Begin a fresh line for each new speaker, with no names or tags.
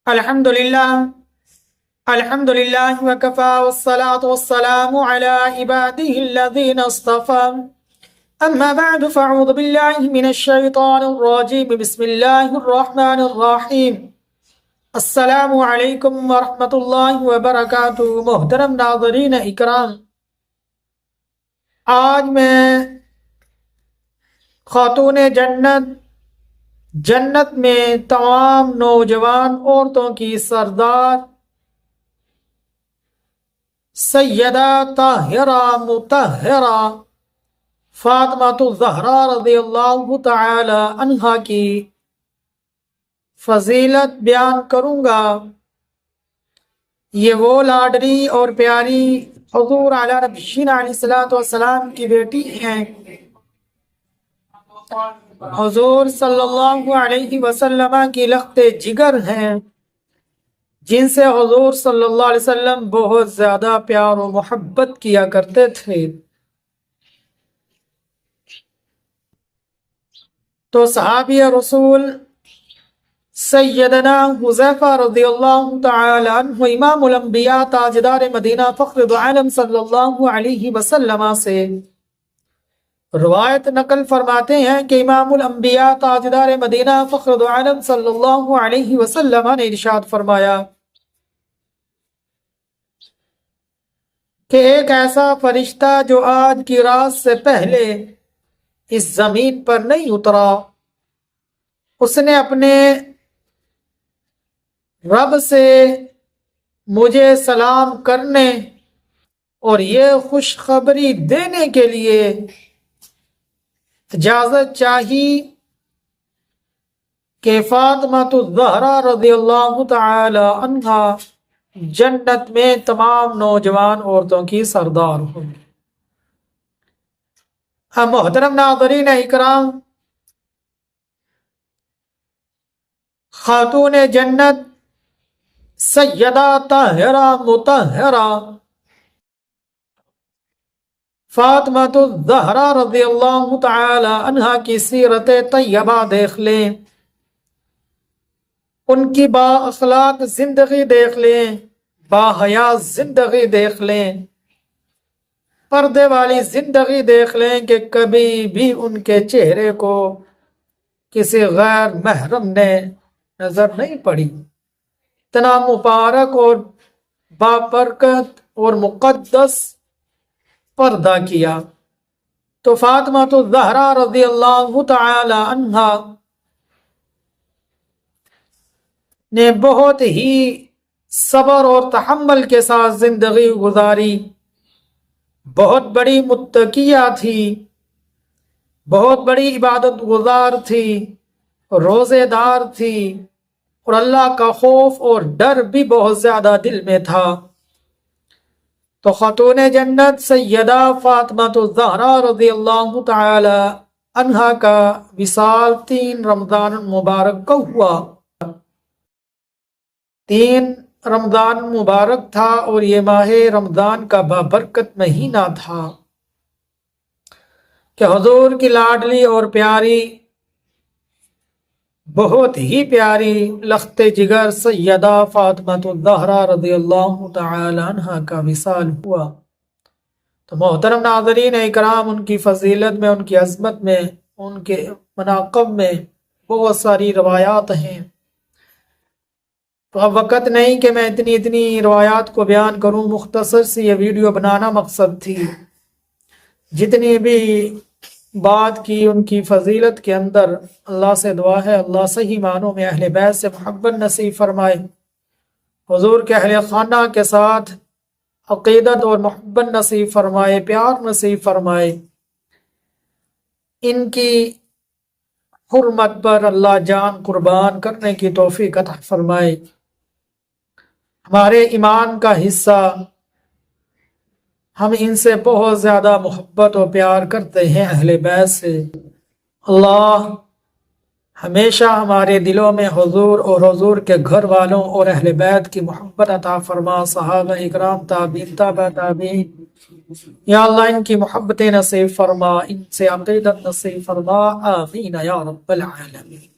الحمد للہ وکفا والصلاة والسلام علی عباده الذین اصطفى اما بعد فاعوذ باللہ من الشیطان الرجیم بسم اللہ الرحمن الرحیم السلام علیکم ورحمۃ اللہ وبرکاتہ۔ محترم ناظرین اکرام، آج میں خاتون جنت میں تمام نوجوان عورتوں کی سردار سیدہ طاہرہ مطہرہ فاطمہ الزہرا رضی اللہ تعالی عنہا کی فضیلت بیان کروں گا۔ یہ وہ لاڈلی اور پیاری حضور اعلیٰ نبینا علیہ الصلوۃ والسلام کی بیٹی ہیں۔ حضور صلی اللہ علیہ وسلم کی لخت جگر ہیں، جن سے حضور صلی اللہ علیہ وسلم بہت زیادہ پیار و محبت کیا کرتے تھے۔ تو صحابی رسول سیدنا حذیفہ رضی اللہ تعالی عنہ امام الانبیاء تاجدار مدینہ فخر دو عالم صلی اللہ علیہ وسلم سے روایت نقل فرماتے ہیں کہ امام الانبیاء تاجدار مدینہ فخر دو عالم صلی اللہ علیہ وسلم نے ارشاد فرمایا کہ ایک ایسا فرشتہ جو آج کی رات سے پہلے اس زمین پر نہیں اترا، اس نے اپنے رب سے مجھے سلام کرنے اور یہ خوشخبری دینے کے لیے اجازت چاہی کہ فاطمہ الزہرا رضی اللہ تعالی عنہا جنت میں تمام نوجوان عورتوں کی سردار ہوں۔ محترم ناظرین اکرام، خاتون جنت سیدہ طاہرہ مطہرہ فاطمہ الزہرا رضی اللہ تعالی عنہا کی سیرت طیبہ دیکھ لیں، ان کی با اخلاق زندگی دیکھ لیں، با حیا زندگی دیکھ لیں، پردے والی زندگی دیکھ لیں کہ کبھی بھی ان کے چہرے کو کسی غیر محرم نے نظر نہیں پڑی۔ اتنا مبارک اور بابرکت اور مقدس پردہ کیا۔ تو فاطمہ الزہرا رضی اللہ تعالی عنہا نے بہت ہی صبر اور تحمل کے ساتھ زندگی گزاری، بہت بڑی متقیہ تھی، بہت بڑی عبادت گزار تھی، روزے دار تھی، اور اللہ کا خوف اور ڈر بھی بہت زیادہ دل میں تھا۔ تو خاتون جنت سیدہ فاطمہ الزہرا رضی اللہ تعالی عنہا کا وصال 3 رمضان المبارک کو ہوا۔ 3 رمضان مبارک تھا اور یہ ماہ رمضان کا بابرکت مہینہ تھا کہ حضور کی لاڈلی اور پیاری، بہت ہی پیاری لخت جگر سیدہ فاطمہ الزہرا رضی اللہ تعالی عنہا کا وصال ہوا۔ تو محترم ناظرین اکرام، ان کی فضیلت میں، ان کی عظمت میں، ان کے مناقب میں بہت ساری روایات ہیں۔ تو اب وقت نہیں کہ میں اتنی روایات کو بیان کروں، مختصر سی یہ ویڈیو بنانا مقصد تھی۔ جتنی بھی بات کی ان کی فضیلت کے اندر، اللہ سے دعا ہے اللہ صحیح معنوں میں اہل بیت سے محبت نصیب فرمائے، حضور کے اہل خانہ کے ساتھ عقیدت اور محبت نصیب فرمائے، پیار نصیب فرمائے۔ ان کی حرمت پر اللہ جان قربان کرنے کی توفیق عطا فرمائے۔ ہمارے ایمان کا حصہ، ہم ان سے بہت زیادہ محبت و پیار کرتے ہیں اہل بیت سے۔ اللہ ہمیشہ ہمارے دلوں میں حضور اور حضور کے گھر والوں اور اہل بیت کی محبت عطا فرما۔ صحابہ اکرام، تابعین، تابع تابعین، یا اللہ ان کی محبت نصیب فرما، ان سے عقیدت نصیب فرما، آمین یا رب العالمین۔